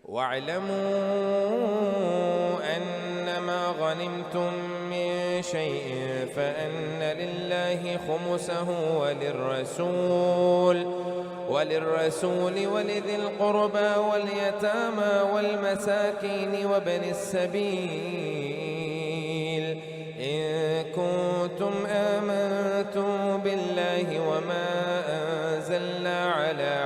واعلموا أنما غنمتم من شيء فأن لله خمسه وللرسول ولذي القربى واليتامى والمساكين وابن السبيل إن كنتم آمنتم بالله وما أنزلنا على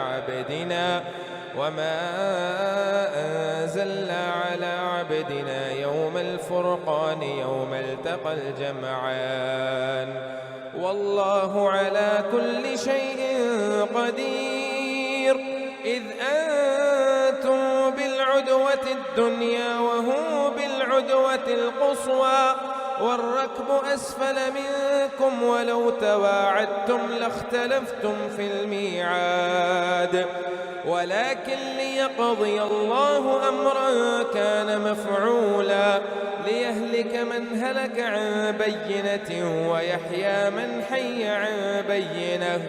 عبدنا يوم الفرقان يوم التقى الجمعان والله على كل شيء قدير إذ أنتم بالعدوة الدنيا وهم بالعدوة القصوى والركب أسفل منكم ولو تواعدتم لاختلفتم في الميعاد ولكن ليقضي الله أمرا كان مفعولا ليهلك من هلك عن بينة ويحيى من حي عن بينة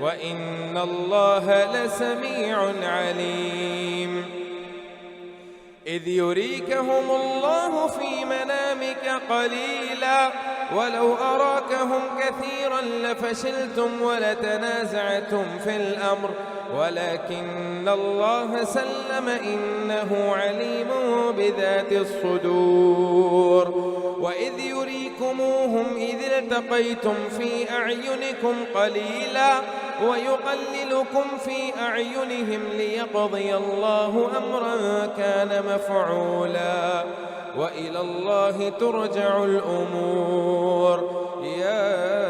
وإن الله لسميع عليم إذ يريكهم الله في منامك قليلا ولو أراكهم كثيرا لفشلتم ولتنازعتم في الأمر ولكن الله سلم إنه عليم بذات الصدور وإذ يريكموهم إذ التقيتم في أعينكم قليلا ويقللكم في أعينهم ليقضي الله أمرا كان مفعولا وإلى الله ترجع الأمور يا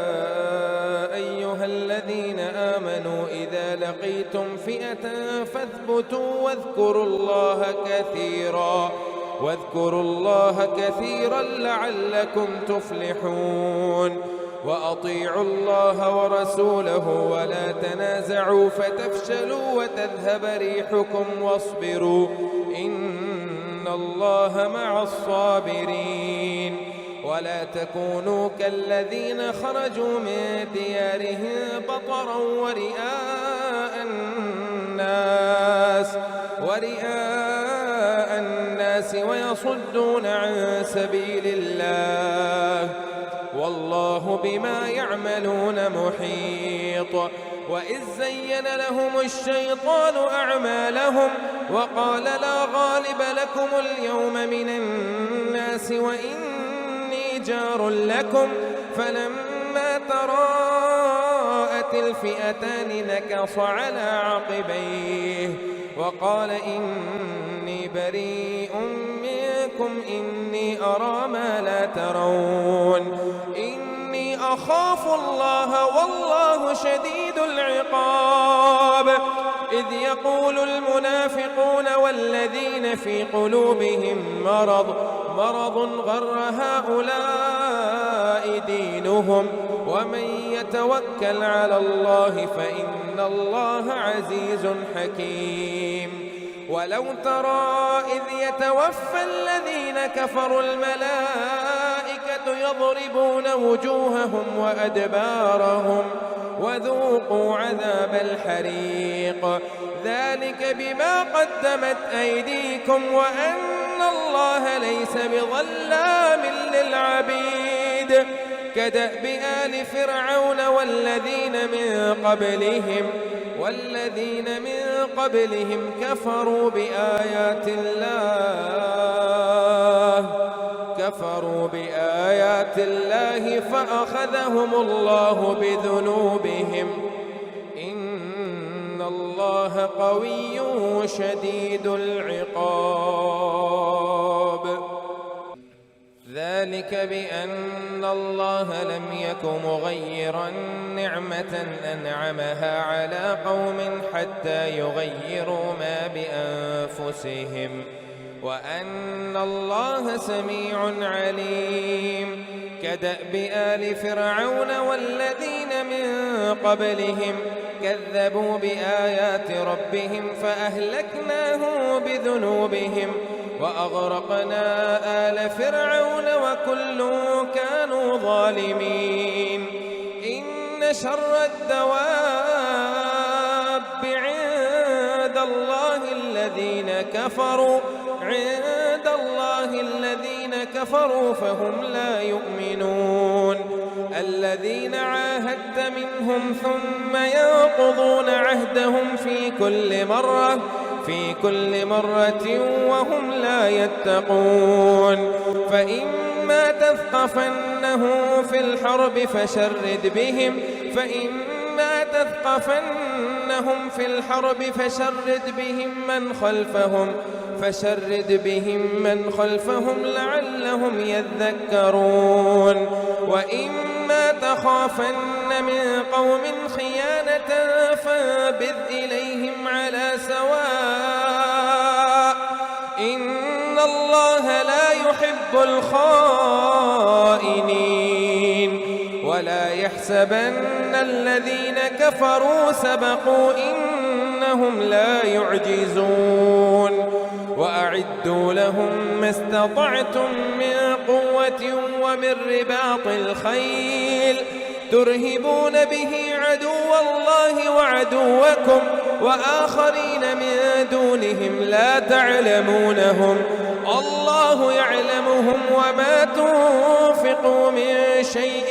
أيها الذين آمنوا إذا لقيتم فئة فاثبتوا واذكروا الله كثيرا لعلكم تفلحون وأطيعوا الله ورسوله ولا تنازعوا فتفشلوا وتذهب ريحكم واصبروا إن الله مع الصابرين ولا تكونوا كالذين خرجوا من ديارهم بطرا ورئاء الناس ويصدون عن سبيل الله والله بما يعملون محيط وإذ زين لهم الشيطان أعمالهم وقال لا غالب لكم اليوم من الناس وإني جار لكم فلما تراءت الفئتان نكص على عقبيه وقال إني بريء منكم إني أرى ما لا ترون إني أخاف الله والله شديد العقاب إذ يقول المنافقون والذين في قلوبهم مرض غر هؤلاء دينهم ومن يتوكل على الله فإن الله عزيز حكيم ولو ترى إذ يتوفى الذين كفروا الملائكة يضربون وجوههم وأدبارهم وذوقوا عذاب الحريق ذلك بما قدمت أيديكم وأن الله ليس بظلام للعبيد كدأب آل فرعون والذين من قبلهم كفروا بآيات الله فأخذهم الله بذنوبهم إن الله قوي شديد العقاب ذلك بأن الله لم يك مغيرا نعمة أنعمها على قوم حتى يغيروا ما بأنفسهم وأن الله سميع عليم كدأب آل فرعون والذين من قبلهم كذبوا بآيات ربهم فأهلكناهم بذنوبهم وأغرقنا آل فرعون وكل كانوا ظالمين إن شر الدواب عند الله الذين كفروا فهم لا يؤمنون الذين عاهدت منهم ثم ينقضون عهدهم في كل مرة وهم لا يتقون فإما تثقفنهم في الحرب فشرد بهم من خلفهم لعلهم يذكرون وإما تخافن من قوم خيانة فانبذ إليهم على سواء إن الله لا يحب الخائنين ولا يحسبن الذين كفروا سبقوا إنهم لا يعجزون وأعدوا لهم ما استطعتم من قوة ومن رباط الخيل ترهبون به عدو الله وعدوكم وآخرين من دونهم لا تعلمونهم الله يعلمهم وما تنفقوا من شيء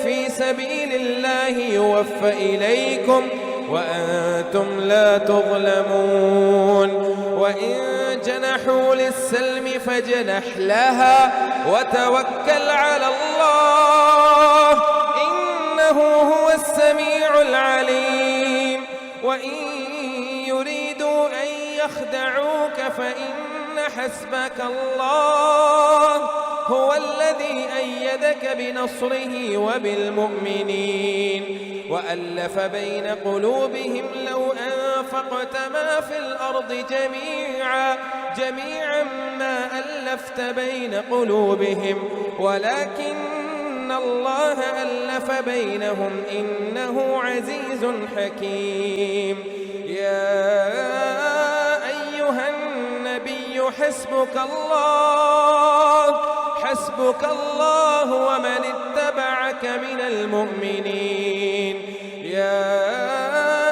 في سبيل الله يوفى إليكم وأنتم لا تظلمون وإن جنحوا للسلم فاجنح لها وتوكل على الله إنه هو السميع العليم وإن يريدوا أن يخدعوك فإن حسبك الله هو الذي أيدك بنصره وبالمؤمنين وألف بين قلوبهم لو أنفقت ما في الأرض جميعا ما ألفت بين قلوبهم ولكن الله ألف بينهم إنه عزيز حكيم يا أيها النبي حسبك الله ومن اتبعك من المؤمنين يا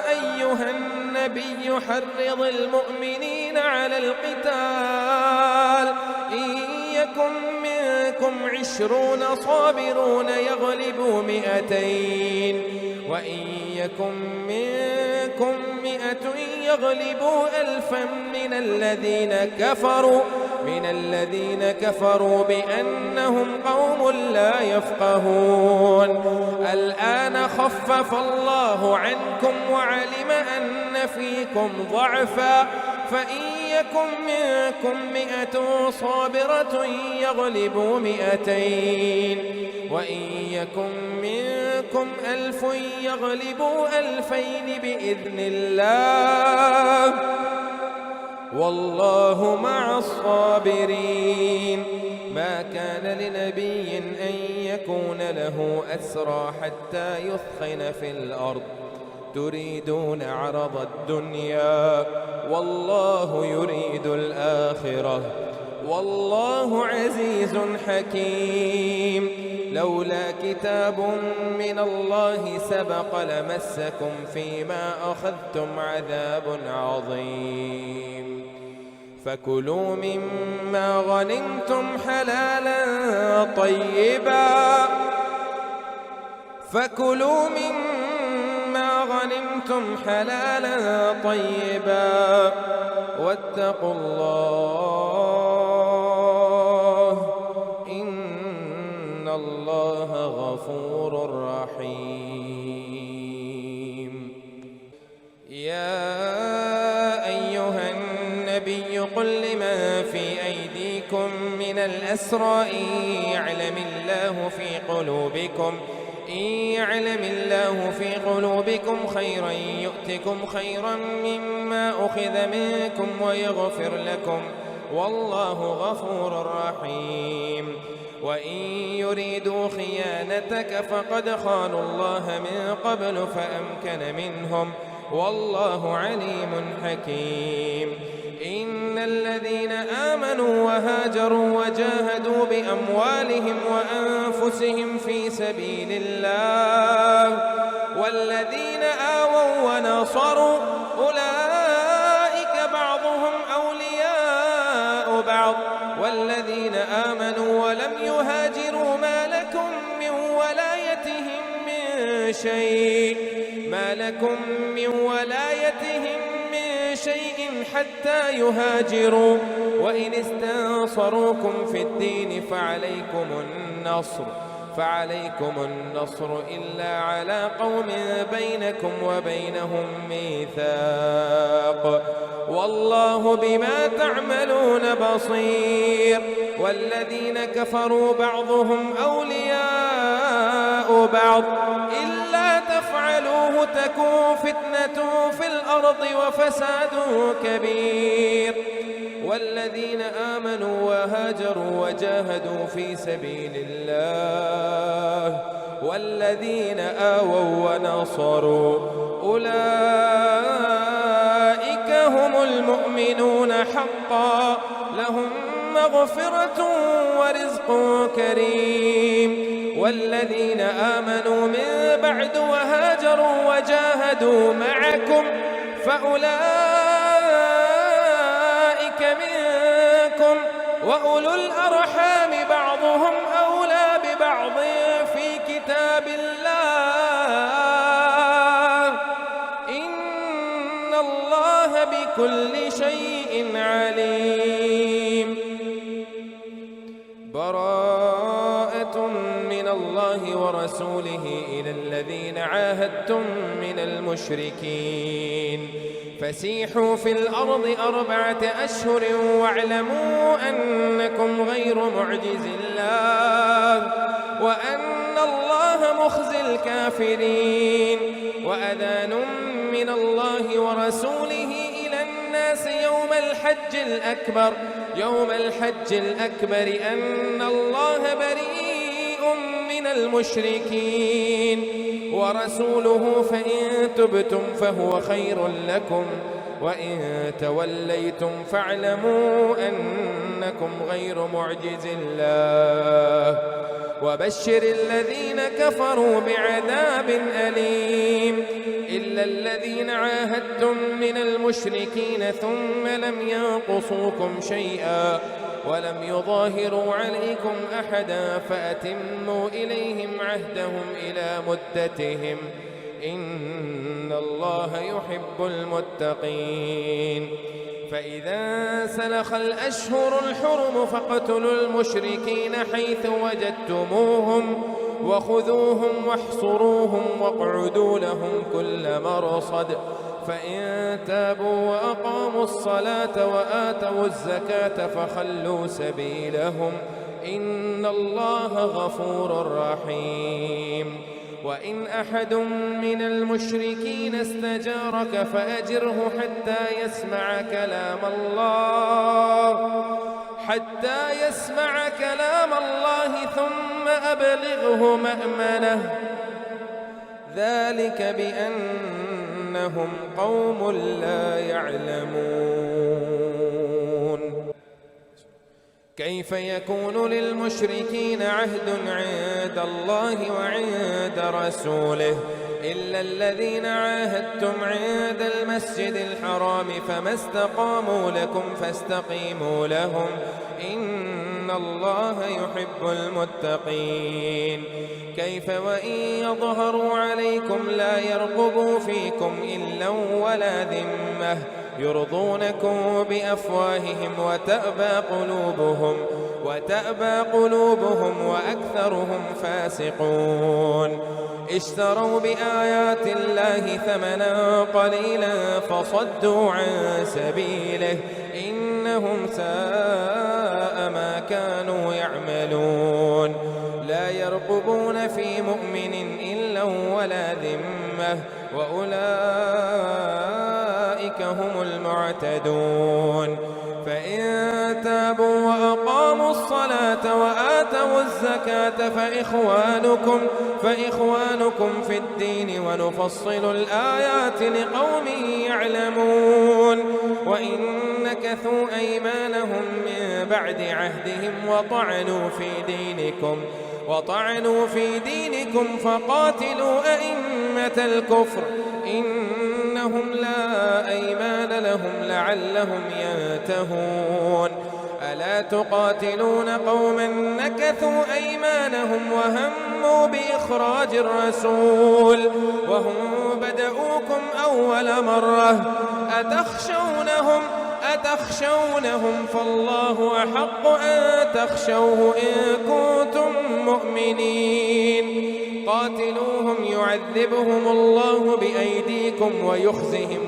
أيها النبي حرض المؤمنين على القتال إن يكن منكم 20 صابرون يغلبوا 200 وإن يكن منكم 100 يغلبوا 1000 من الذين كفروا بأنهم قوم لا يفقهون الآن خفف الله عنكم وعلم أن فيكم ضعفا فإن يكن منكم 100 صابرة يغلبوا 200 وإن يكن منكم 1000 يغلبوا 2000 بإذن الله والله مع الصابرين ما كان لنبي أن يكون له أسرى حتى يثخن في الأرض تريدون عرض الدنيا والله يريد الآخرة والله عزيز حكيم لولا كتاب من الله سبق لمسكم فيما أخذتم عذاب عظيم فكلوا مما غنمتم حلالا طيبا واتقوا الله إن الله غفور رحيم يا أيها النبي قل لمن في أيديكم من الأسرى إن يعلم الله في قلوبكم خيرا يؤتكم خيرا مما أخذ منكم ويغفر لكم والله غفور رحيم وإن يريدوا خيانتك فقد خانوا الله من قبل فأمكن منهم والله عليم حكيم إن الذين آمنوا وهاجروا وجاهدوا بأموالهم وأنفسهم في سبيل الله والذين آووا ونصروا أولئك بعضهم أولياء بعض والذين آمنوا ولم يهاجروا ما لكم من ولايتهم من شيء حتى يهاجروا وإن استنصروكم في الدين فعليكم النصر إلا على قوم بينكم وبينهم ميثاق والله بما تعملون بصير والذين كفروا بعضهم أولياء بعض إلا تفعلوه تكون فتنة في الأرض وفساد كبير والذين آمنوا وهاجروا وجاهدوا في سبيل الله والذين آووا ونصروا أولئك هم المؤمنون حقا لهم مغفرة ورزق كريم والذين آمنوا من بعد وهاجروا وجاهدوا معكم فأولئك منكم وأولو الأرحام بعضهم أولى ببعض في كتاب الله إن الله بكل شيء عليم براءة من الله ورسوله إلى الذين عاهدتم من المشركين فسيحوا في الأرض 4 أشهر واعلموا أنكم غير معجز الله وأن الله مخزي الكافرين وأذان من الله ورسوله إلى الناس يوم الحج الأكبر أن الله بريء من المشركين ورسوله فإن تبتم فهو خير لكم وإن توليتم فاعلموا أنكم غير معجز الله وبشر الذين كفروا بعذاب أليم إلا الذين عاهدتم من المشركين ثم لم ينقصوكم شيئا ولم يظاهروا عليكم أحدا فأتموا إليهم عهدهم إلى مدتهم إن الله يحب المتقين فإذا سلخ الأشهر الحرم فاقتلوا المشركين حيث وجدتموهم وخذوهم واحصروهم واقعدوا لهم كل مرصد فإن تابوا وأقاموا الصلاة وآتوا الزكاة فخلوا سبيلهم إن الله غفور رحيم وإن أحد من المشركين استجارك فأجره حتى يسمع كلام الله ثم أبلغه مأمنه ذلك بأنهم قوم لا يعلمون كيف يكون للمشركين عهد عند الله وعند رسوله إلا الذين عاهدتم عند المسجد الحرام فما استقاموا لكم فاستقيموا لهم إن الله يحب المتقين كيف وإن يظهروا عليكم لا يرقبوا فيكم إلا ولا ذمة يرضونكم بأفواههم وتأبى قلوبهم وأكثرهم فاسقون اشتروا بآيات الله ثمنا قليلا فصدوا عن سبيله إنهم ساء ما كانوا يعملون لا يرقبون في مؤمن إلا ولا ذمة وأولئك هم المعتدون فإن تابوا وأقاموا الصلاة وآتوا الزكاة فإخوانكم في الدين ونفصل الآيات لقوم يعلمون وإن نكثوا أيمانهم من بعد عهدهم وطعنوا في دينكم فقاتلوا أئمة الكفر إنهم لا أيمان لهم لعلهم ينتهون ألا تقاتلون قوما نكثوا أيمانهم وهموا بإخراج الرسول وهم بدؤوكم أول مرة أتخشونهم فالله أحق أن تخشوه إن كنتم مؤمنين قاتلوهم يعذبهم الله بأيديكم ويخزهم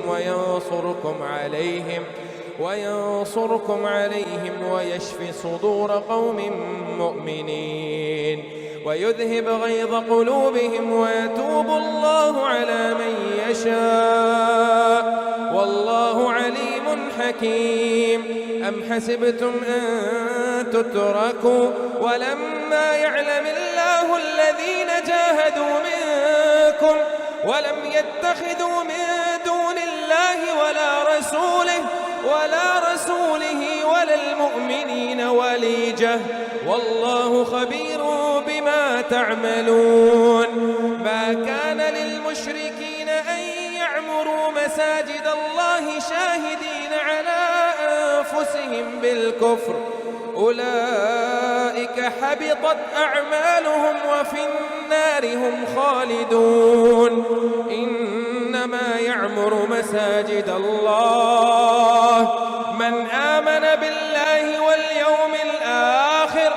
وينصركم عليهم ويشف صدور قوم مؤمنين ويذهب غيظ قلوبهم ويتوب الله على من يشاء والله عليم حكيم أم حسبتم أن تتركوا ولما يعلم الله الذين جاهدوا منكم ولم يتخذوا من دون الله ولا رسوله ولا المؤمنين وليجة والله خبير بما تعملون ما كان للمشركين أن يعمروا مساجد الله شاهدين على أنفسهم بالكفر أولئك حبطت أعمالهم وفي النار هم خالدون إنما يعمر مساجد الله من آمن بالله واليوم الآخر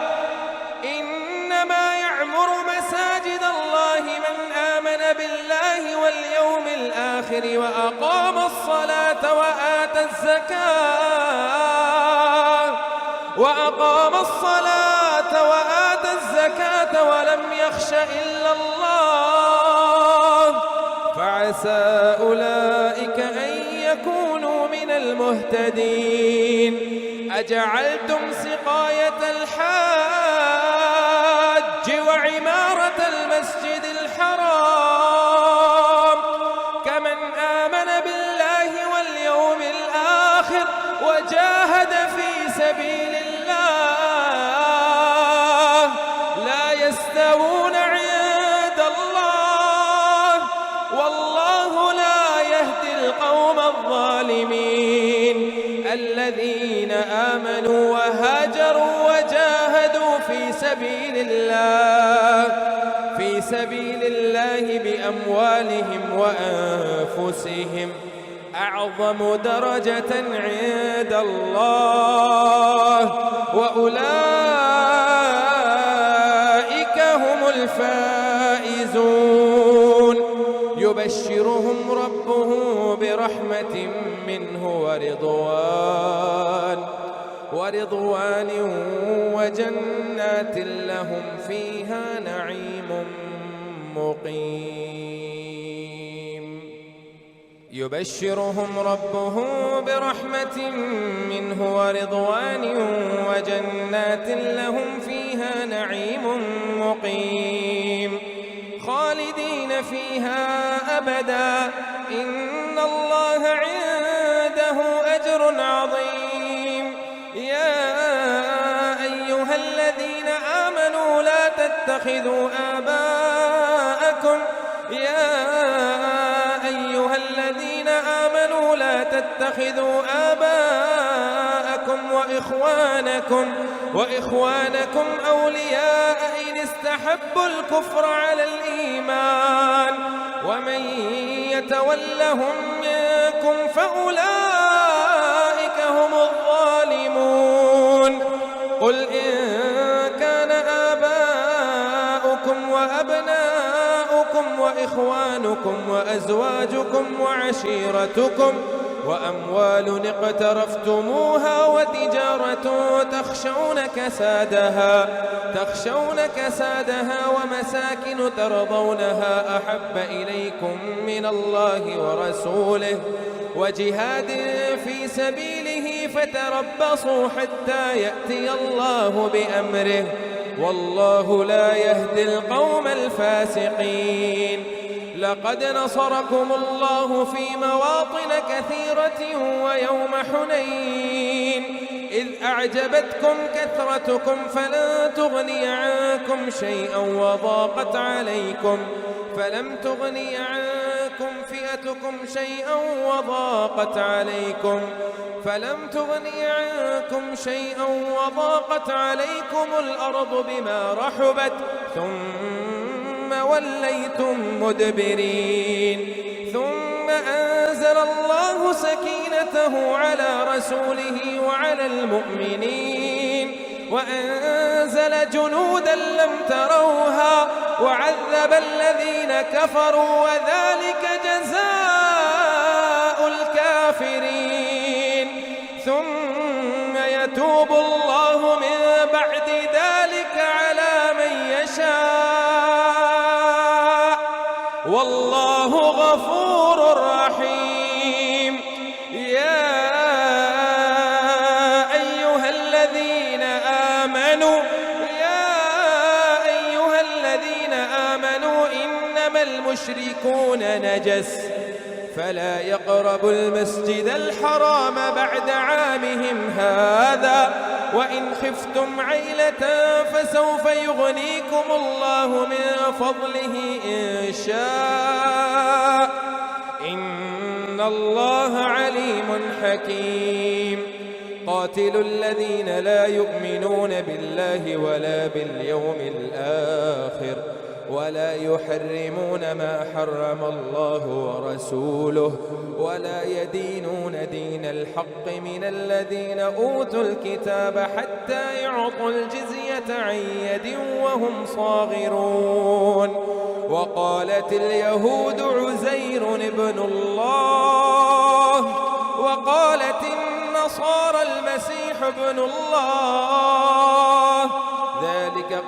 وأقام الصلاة وآتى الزكاة ولم يخش إلا الله فعسى أولئك أن يكونوا من المهتدين أجعلتم سقاية الحاج وعمارة المسجد الحرام كمن آمن بالله واليوم الآخر وجاهد في سبيل الله لا يستوون عند الله والله لا يهدي القوم الظالمين الذين آمنوا وهاجروا وجاهدوا في سبيل الله بأموالهم وأنفسهم أعظم درجة عند الله وأولئك هم الفائزون يبشرهم ربهم برحمة منه ورضوان وجنات لهم فيها نعيم مقيم يبشرهم ربهم برحمة منه ورضوان وجنات لهم فيها نعيم مقيم خالدين فيها أبدا إن الله عنده أجر عظيم يا أيها الذين آمنوا لا تتخذوا آباءكم وإخوانكم أولياء إن استحبوا الكفر على الإيمان ومن يتولهم منكم فأولئك هم الظالمون قل إن كان آباؤكم وأبناؤكم وإخوانكم وأزواجكم وعشيرتكم وأموال اقترفتموها وتجارة تخشون كسادها ومساكن ترضونها أحب إليكم من الله ورسوله وجهاد في سبيله فتربصوا حتى يأتي الله بأمره والله لا يهدي القوم الفاسقين. لقد نصركم الله في مواطن كثيرة ويوم حنين إذ أعجبتكم كثرتكم فلم تغني عنكم فئتكم شيئا وضاقت عليكم الأرض بما رحبت ثم وليتم مدبرين. ثم أنزل الله سكينته على رسوله وعلى المؤمنين وأنزل جنودا لم تروها وعذب الذين كفروا وذلك جزاء الكافرين. ثم يتوب الله من بعد ذلك على من يشاء والله غفور رحيم. يا أيها الذين آمنوا إنما المشركون نجس فلا يقربوا المسجد الحرام بعد عامهم هذا وإن خفتم عيلة فسوف يغنيكم الله من فضله إن شاء إن الله عليم حكيم. قاتلوا الذين لا يؤمنون بالله ولا باليوم الآخر ولا يحرمون ما حرم الله ورسوله ولا يدينون دين الحق من الذين أوتوا الكتاب حتى يعطوا الجزية عن يد وهم صاغرون. وقالت اليهود عزير ابن الله وقالت النصارى المسيح ابن الله ذلك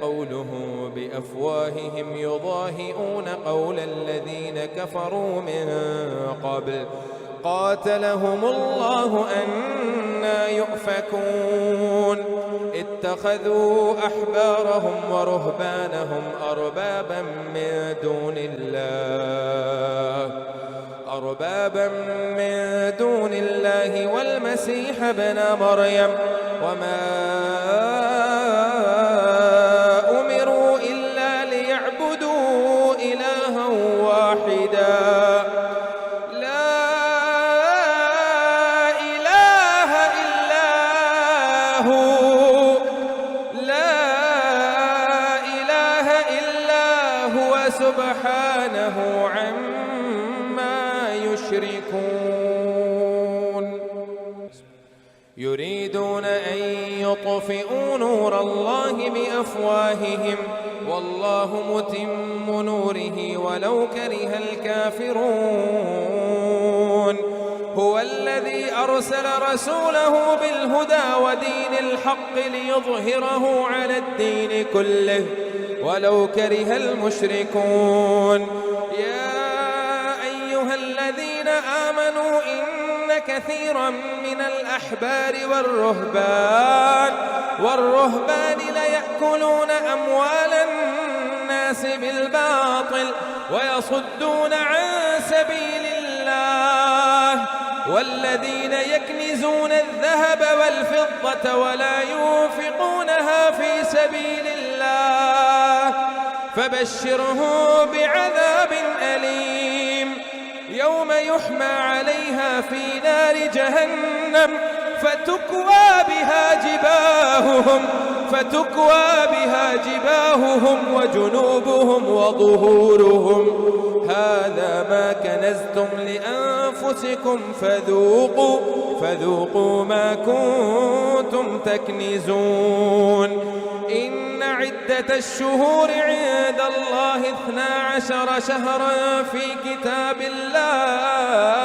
قولهم بأفواههم يضاهئون قول الذين كفروا من قبل قاتلهم الله أنى يؤفكون. اتخذوا أحبارهم ورهبانهم أربابا من دون الله والمسيح ابن مريم وما أمروا إلا ليعبدوا إلها واحدا لا إله إلا هو سبحانه عما يشركون. يريدون أن يطفئوا نور الله بأفواههم والله متم نوره ولو كره الكافرون. هو الذي أرسل رسوله بالهدى ودين الحق ليظهره على الدين كله ولو كره المشركون. يا أيها الذين آمنوا إن كثيرا من الأحبار والرهبان ليأكلون أموال الناس بالباطل ويصدون عن سبيل الله والذين يكنزون الذهب والفضة ولا ينفقونها في سبيل الله فبشرهم بعذاب أليم يوم يحمى عليها في نار جهنم فتكوى بها جباههم وجنوبهم وظهورهم هذا ما كنزتم لأنفسكم فذوقوا ما كنتم تكنزون. إن عدة الشهور عند الله 12 شهرا في كتاب الله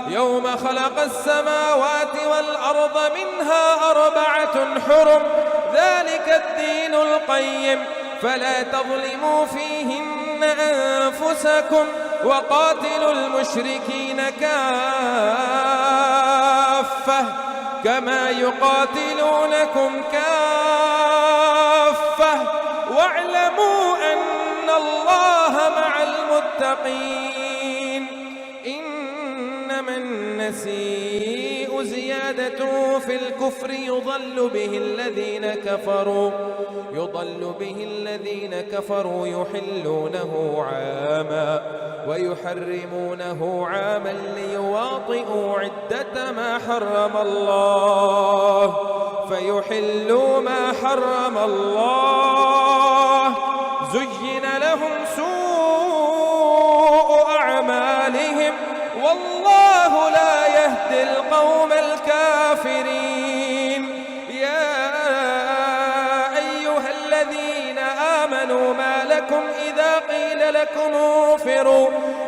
يوم خلق السماوات والأرض منها 4 حرم ذلك الدين القيم فلا تظلموا فيهن أنفسكم وقاتلوا المشركين كافة كما يقاتلونكم كافة واعلموا أن الله مع المتقين. إنما النسيء زيادة في الكفر يضل به الذين كفروا يحلونه عاما ويحرمونه عاما ليواطئوا عدة ما حرم الله فيحلوا ما حرم الله. زين لهم سوء أعمالهم والله لا يهدي القوم الكافرين. يا أيها الذين آمنوا ما لكم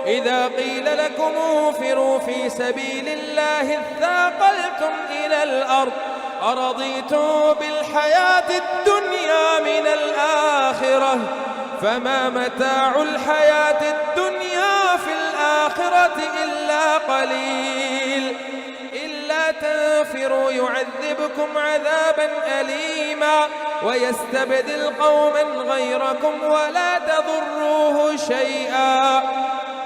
إذا قيل لكم انفروا في سبيل الله اثاقلتم إلى الأرض أرضيتم بالحياة الدنيا من الآخرة فما متاع الحياة الدنيا في الآخرة إلا قليل. إلا تنفروا يعذبكم عذابا أليما ويستبدل قوما غيركم ولا تضروه شيئا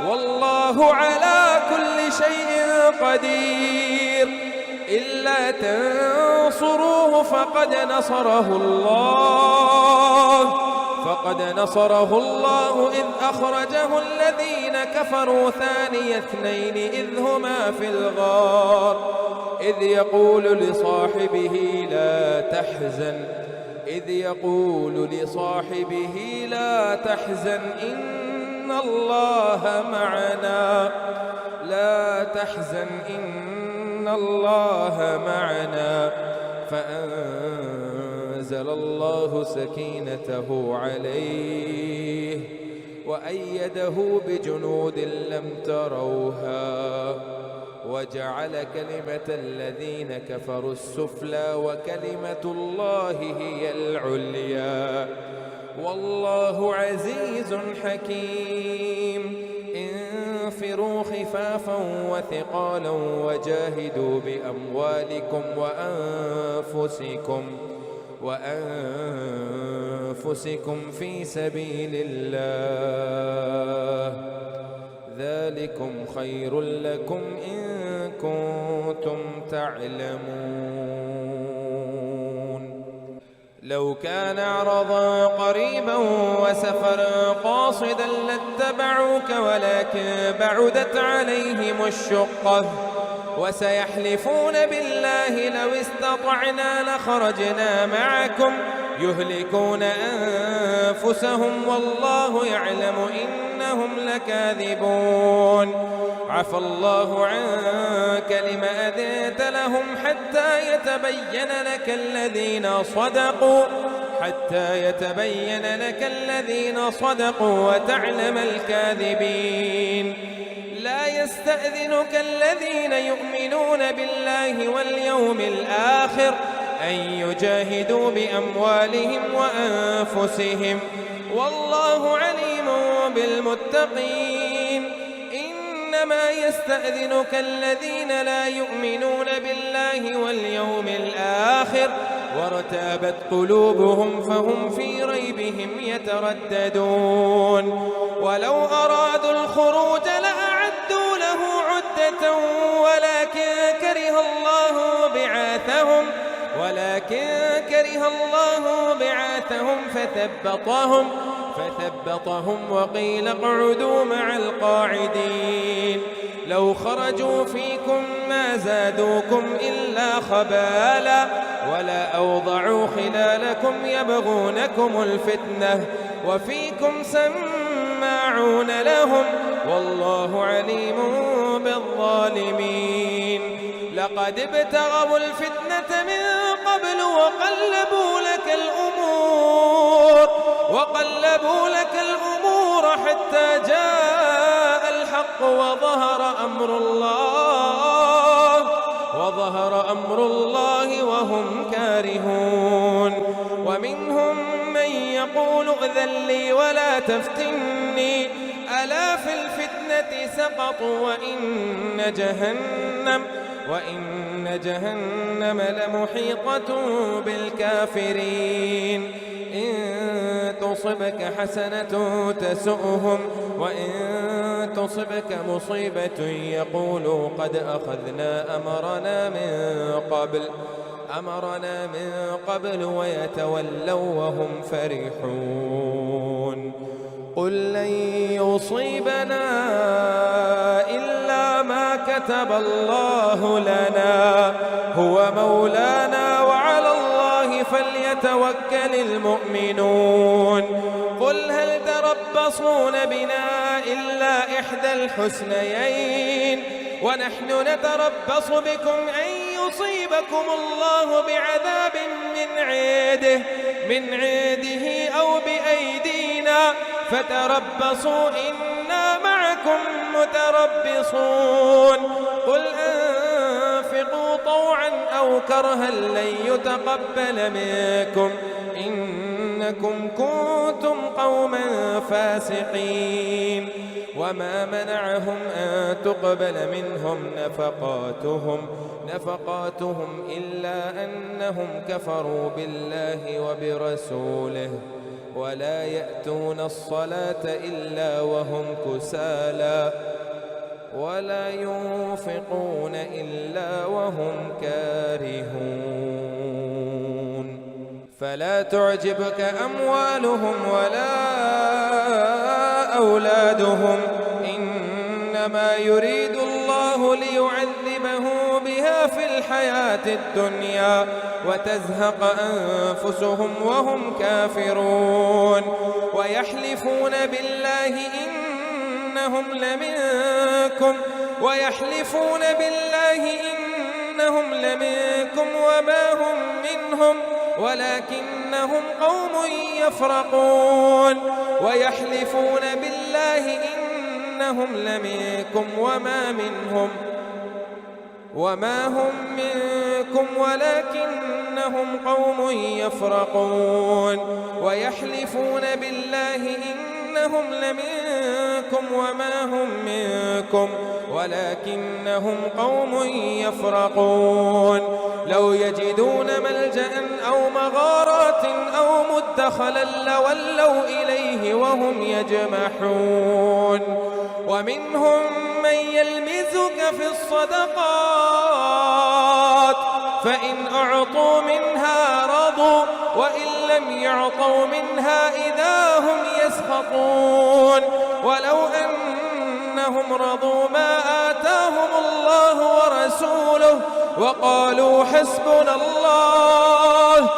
والله على كل شيء قدير. إلا تنصروه فقد نصره الله إذ أخرجه الذين كفروا ثاني اثنين إذ هما في الغار إذ يقول لصاحبه لا تحزن إن الله معنا فأنزل الله سكينته عليه وأيده بجنود لم تروها وجعل كلمة الذين كفروا السفلى وكلمة الله هي العليا والله عزيز حكيم. انفروا خفافا وثقالا وجاهدوا بأموالكم وأنفسكم في سبيل الله ذلكم خير لكم إن كنتم تعلمون. لو كان عرضا قريبا وسفرا قاصدا لاتبعوك ولكن بعدت عليهم الشقة وسيحلفون بالله لو استطعنا لخرجنا معكم يهلكون أنفسهم والله يعلم إنهم لكاذبون. عفى الله عنك لما أذنت لهم حتى يتبين لك الذين صدقوا وتعلم الكاذبين. لا يستأذنك الذين يؤمنون بالله واليوم الآخر أن يجاهدوا بأموالهم وأنفسهم والله عليم بالمتقين. إنما يستأذنك الذين لا يؤمنون بالله واليوم الآخر وارتابت قلوبهم فهم في ريبهم يترددون. ولو أرادوا الخروج لأعدوا له عدة ولكن كره الله بعاثهم فثبطهم وقيل اقعدوا مع القاعدين. لو خرجوا فيكم ما زادوكم إلا خبالا ولا أوضعوا خلالكم يبغونكم الفتنة وفيكم سماعون لهم والله عليم بالظالمين. لقد ابتغوا الفتنة من قبل وقلبوا لك الأمور حتى جاء الحق وظهر أمر الله وهم كارهون. ومنهم من يقول ائذن لي ولا تفتني ألا في الفتنة سقطوا وإن جهنم لمحيطة بالكافرين إن تصبك حسنة تسؤهم وإن تصبك مصيبة يقولوا قد أخذنا أمرنا من قبل ويتولوا وهم فرحون قل لن يصيبنا إلا ما كتب الله لنا هو مولانا وعلى الله فليتوكل المؤمنون قل هل تربصون بنا إلا إحدى الحسنيين ونحن نتربص بكم أن يصيبكم الله بعذاب من عنده أو بأيدينا فتربصوا إنا معكم متربصون قل أنفقوا طوعا أو كرها لن يتقبل منكم إنكم كنتم قوما فاسقين وما منعهم أن تقبل منهم نفقاتهم إلا أنهم كفروا بالله وبرسوله ولا يأتون الصلاة إلا وهم كسالى ولا ينفقون إلا وهم كارهون فلا تعجبك أموالهم ولا أولادهم إنما يريد الله ليعذبهم بها في الحياة الدنيا وتزهق أنفسهم وهم كافرون ويحلفون بالله إنهم لمنكم وما هم منهم ولكنهم قوم يفرقون ويحلفون بالله إنهم لمنكم وما هم منكم ولكنهم قوم يفرقون ويحلفون بالله إنهم لمنكم وما هم منكم ولكنهم قوم يفرقون لو يجدون ملجأ أو مغارات أو مدخلا لولوا إليه وهم يجمحون ومنهم من يلمزك في الصدقات فإن أعطوا منها رضوا وإن لم يعطوا منها إذا هم يسخطون ولو أنهم رضوا ما آتاهم الله ورسوله وقالوا حسبنا الله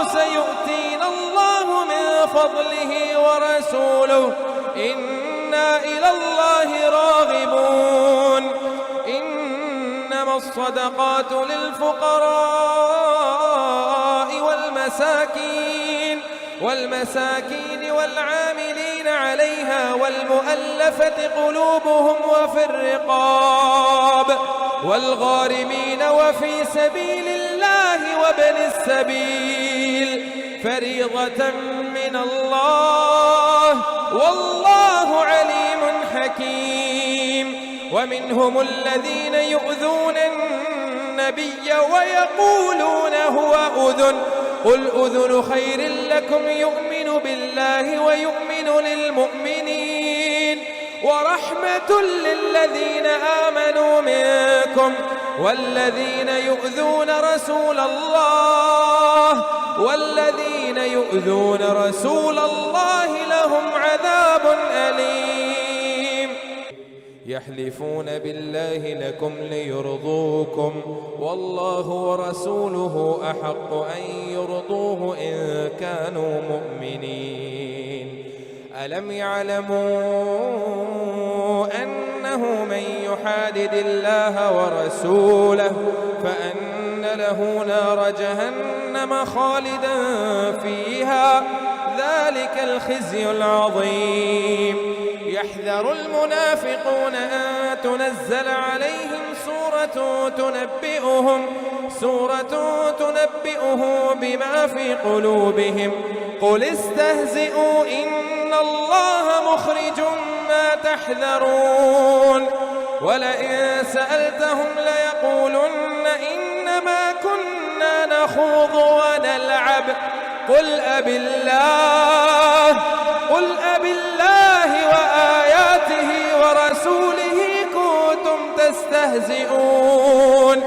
سيؤتينا الله من فضله ورسوله إنا إلى الله راغبون إنما الصدقات للفقراء والمساكين والعاملين عليها والمؤلفة قلوبهم وفي الرقاب والغارمين وفي سبيل الله وابن السبيل فريضة من الله والله عليم حكيم ومنهم الذين يؤذون النبي ويقولون هو أذن قل أذن خير لكم يؤمن بالله ويؤمن للمؤمنين ورحمة للذين آمنوا منكم والذين يؤذون رسول الله لهم عذاب أليم يحلفون بالله لكم ليرضوكم والله ورسوله أحق أن يرضوه إن كانوا مؤمنين ألم يعلموا أنه من يحادد الله ورسوله فأن له نار جهنم خالدا فيها ذلك الخزي العظيم يحذر المنافقون أن تنزل عليهم سورة تنبئهم بما في قلوبهم قل استهزئوا إن الله مخرج ما تحذرون ولئن سألتهم ليقولن إنما كنا نخوض ونلعب قل أبالله وآياته ورسوله كنتم تستهزئون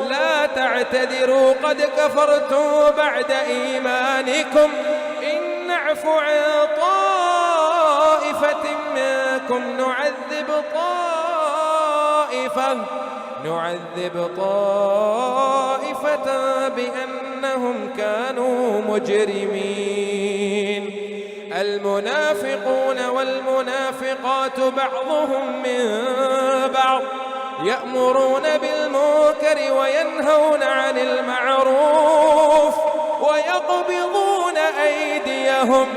لا تعتذروا قد كفرتم بعد إيمانكم إن نعف عن طائفة منكم نعذب طائفة بأنهم كانوا مجرمين المنافقون والمنافقات بعضهم من بعض يأمرون بالمنكر وينهون عن المعروف ويقبضون أيديهم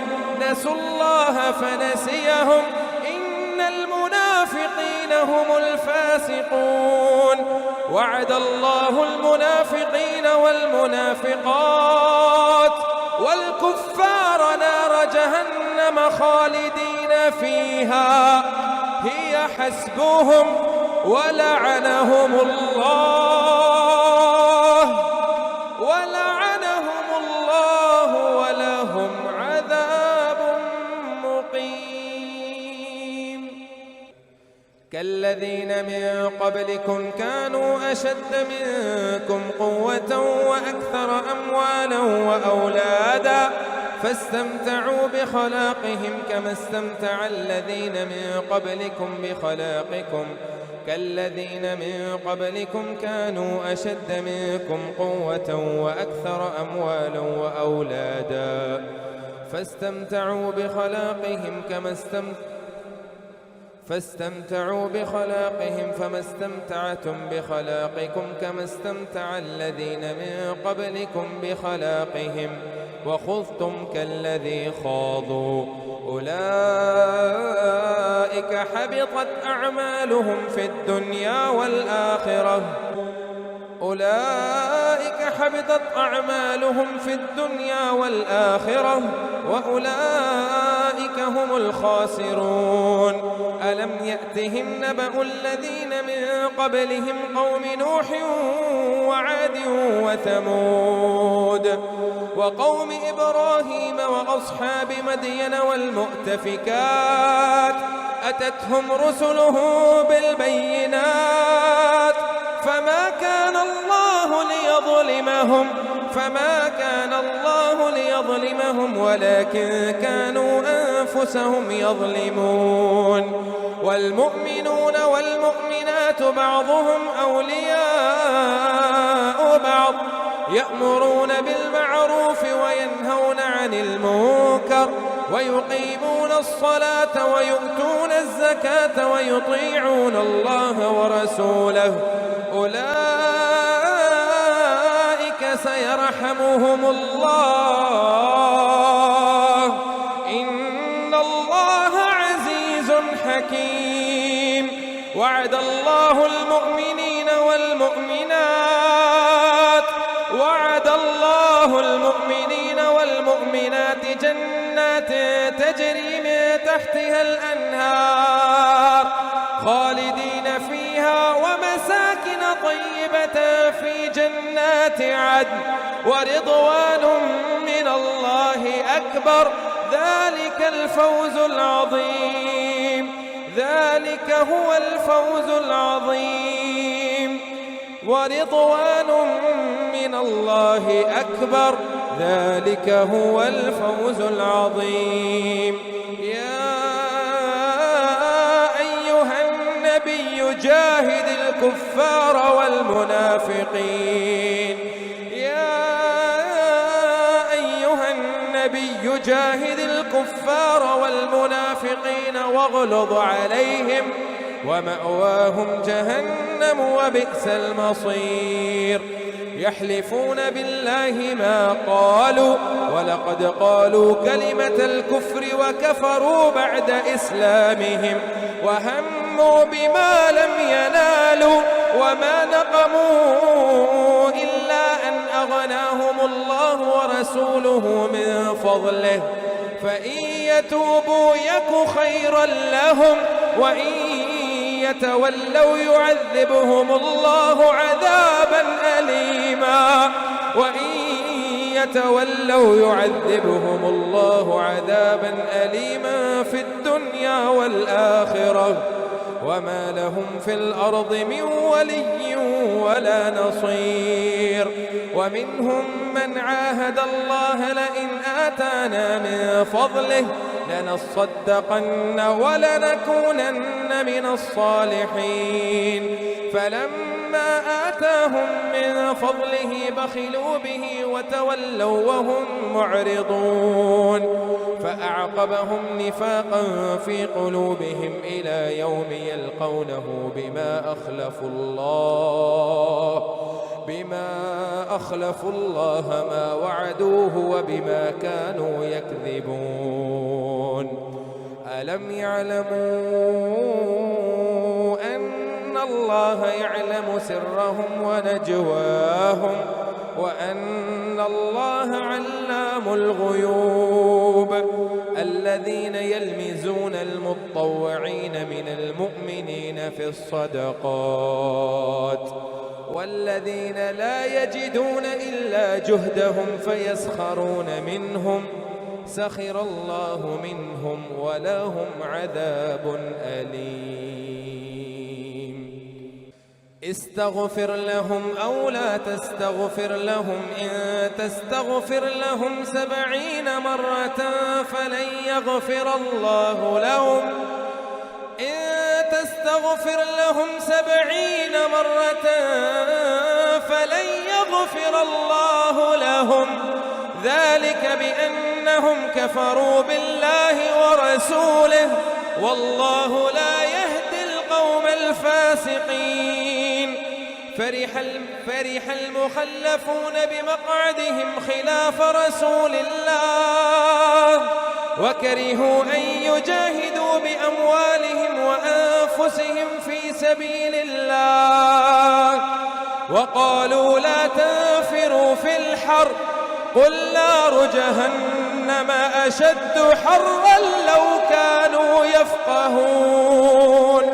نسوا الله فنسيهم إن المنافقين هم الفاسقون وعد الله المنافقين والمنافقات والكفار نار جهنم خالدين فيها هي حسبهم ولعنهم الله ولهم عذاب مقيم كالذين من قبلكم كانوا أشد منكم قوة وأكثر أموالا وأولادا فاستمتعوا بخلاقهم كما استمتع الذين من قبلكم بخلاقكم كالذين من قبلكم كانوا أشد منكم قوة وأكثر أموالا وأولادا فاستمتعوا بخلاقهم فما استمتعتم بخلاقكم كما استمتع الذين من قبلكم بخلاقهم وخذتم كالذي خاضوا أولئك حبطت أعمالهم في الدنيا والآخرة وأولئك هم الخاسرون ألم يأتهم نبأ الذين من قبلهم قوم نوح وعاد وثمود وقوم إبراهيم وأصحاب مدين والمؤتفكات أتتهم رسلهم بالبينات فما كان الله ليظلمهم ولكن كانوا أنفسهم يظلمون والمؤمنون والمؤمنات بعضهم أولياء بعض يأمرون بالمعروف وينهون عن المنكر ويقيمون الصلاة ويؤتون الزكاة ويطيعون الله ورسوله أولئك سيرحمهم الله إن الله عزيز حكيم وعد الله المؤمنين والمؤمنات جنات تجري من تحتها الأنهار خالدين فيها ومساكن طيبة في جنات عدن ورضوان من الله أكبر ذلك هو الفوز العظيم ورضوان من الله أكبر ذلك هو الفوز العظيم يا أيها النبي جاهد الكفار والمنافقين واغلظ عليهم ومأواهم جهنم وبئس المصير يحلفون بالله ما قالوا ولقد قالوا كلمة الكفر وكفروا بعد إسلامهم وهموا بما لم ينالوا وما نقموا إلا أن أغناهم الله ورسوله من فضله، فإن يتوبوا يك خيرا لهم، وإن يتولوا يعذبهم الله عذابا أليما. وإن يتولوا يعذبهم الله عذابا أليما في الدنيا والآخرة، وما لهم في الأرض من ولي ولا نصير. ومنهم من عاهد الله لئن آتانا من فضله لنصدقن ولنكونن من الصالحين، فلما آتاهم من فضله بخلوا به وتولوا وهم معرضون، فأعقبهم نفاقا في قلوبهم إلى يوم يلقونه بما أخلفوا الله ما وعدوه وبما كانوا يكذبون. ألم يعلموا أن الله يعلم سرهم ونجواهم وأن الله علام الغيوب؟ الذين يلمزون المطوعين من المؤمنين في الصدقات والذين لا يجدون إلا جهدهم فيسخرون منهم، سخر الله منهم ولهم عذاب أليم. استغفر لهم أو لا تستغفر لهم، إن تستغفر لهم 70 مرة فلن يغفر الله لهم، إن تستغفر لهم 70 مرة فلن يغفر الله لهم، ذلك بأنهم كفروا بالله ورسوله، والله لا يهدي القوم الفاسقين. فرح المخلفون بمقعدهم خلاف رسول الله، وكرهوا أن يجاهدوا بأموالهم وأنفسهم في سبيل الله، وقالوا لا تنفروا في الحر، قل نار جهنم أشد حرا لو كانوا يفقهون،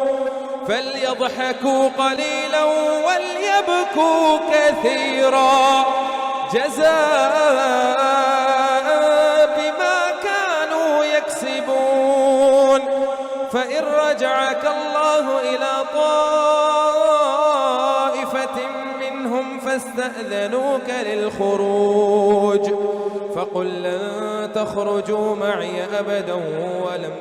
فليضحكوا قليلا وليبكوا كثيرا جزاء بما كانوا يكسبون. فإن رجعك الله إلى طائفة منهم فاستأذنوك للخروج فقل لن تخرجوا معي أبدا ولن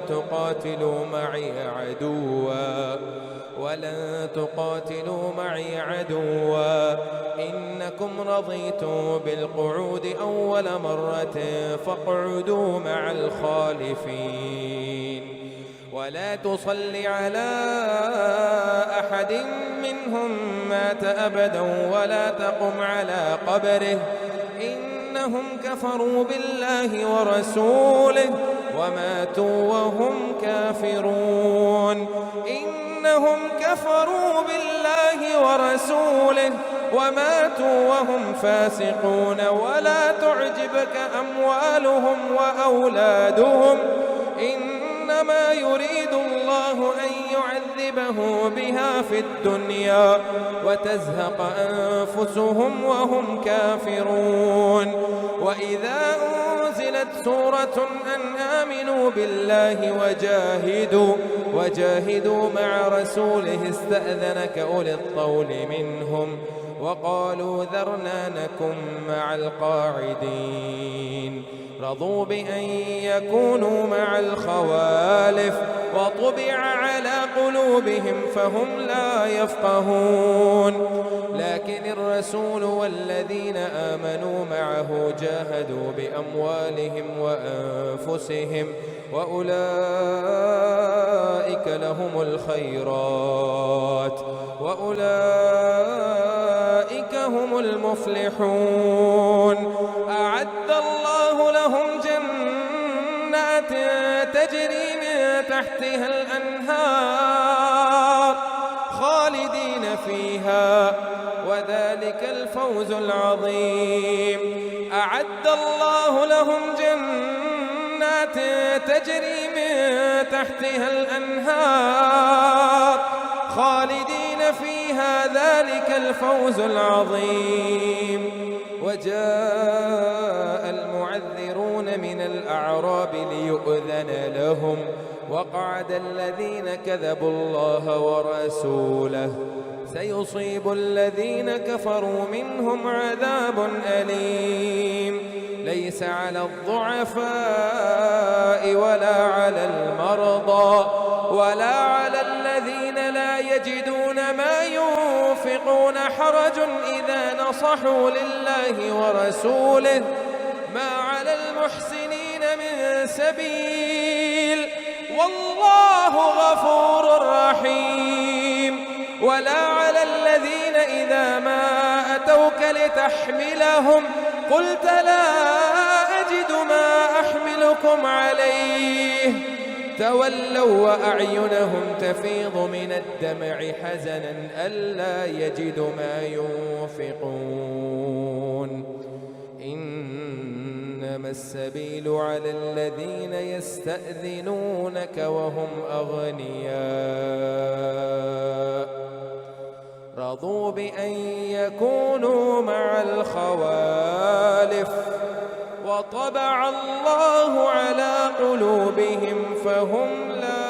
تقاتلوا معي عدوا إنكم رضيتم بالقعود أول مرة فاقعدوا مع الخالفين، ولا تصل على أحد منهم مات أبدا ولا تقم على قبره، إنهم كفروا بالله ورسوله وماتوا وهم كافرون. إنهم كفروا بالله ورسوله وماتوا وهم فاسقون، ولا تعجبك أموالهم وأولادهم، إنما يريد الله أن يعذبه بها في الدنيا وتزهق أنفسهم وهم كافرون. وإذا أنزلت سورة أن آمنوا بالله وجاهدوا مع رسوله استأذنك أولي الطول منهم وقالوا ذرنا نكن مع القاعدين، رضوا بأن يكونوا مع الخوالف وطبع على قلوبهم فهم لا يفقهون. لكن الرسول والذين آمنوا معه جاهدوا بأموالهم وأنفسهم وأولئك لهم الخيرات وأولئك هم المفلحون. أعد الله لهم جنات تجري من تحتها الأنهار خالدين فيها وذلك الفوز العظيم. أعد الله لهم جنات تجري من تحتها الأنهار خالدين فيها ذلك الفوز العظيم. وجاء المعذرون من الأعراب ليؤذن لهم وقعد الذين كذبوا الله ورسوله سيصيب الذين كفروا منهم عذاب أليم. ليس على الضعفاء ولا على المرضى ولا على الذين لا يجدون ما ينفقون حرج إذا نصحوا لله ورسوله ما على المحسنين من سبيل والله غفور رحيم. ولا على الذين إذا ما أتوك لتحملهم قلت لا أجد ما أحملكم عليه تولوا وأعينهم تفيض من الدمع حزنا ألا يجدوا ما ينفقون. إنما السبيل على الذين يستأذنونك وهم أغنياء رضوا بأن يكونوا مع الخوالف وطبع الله على قلوبهم فهم لا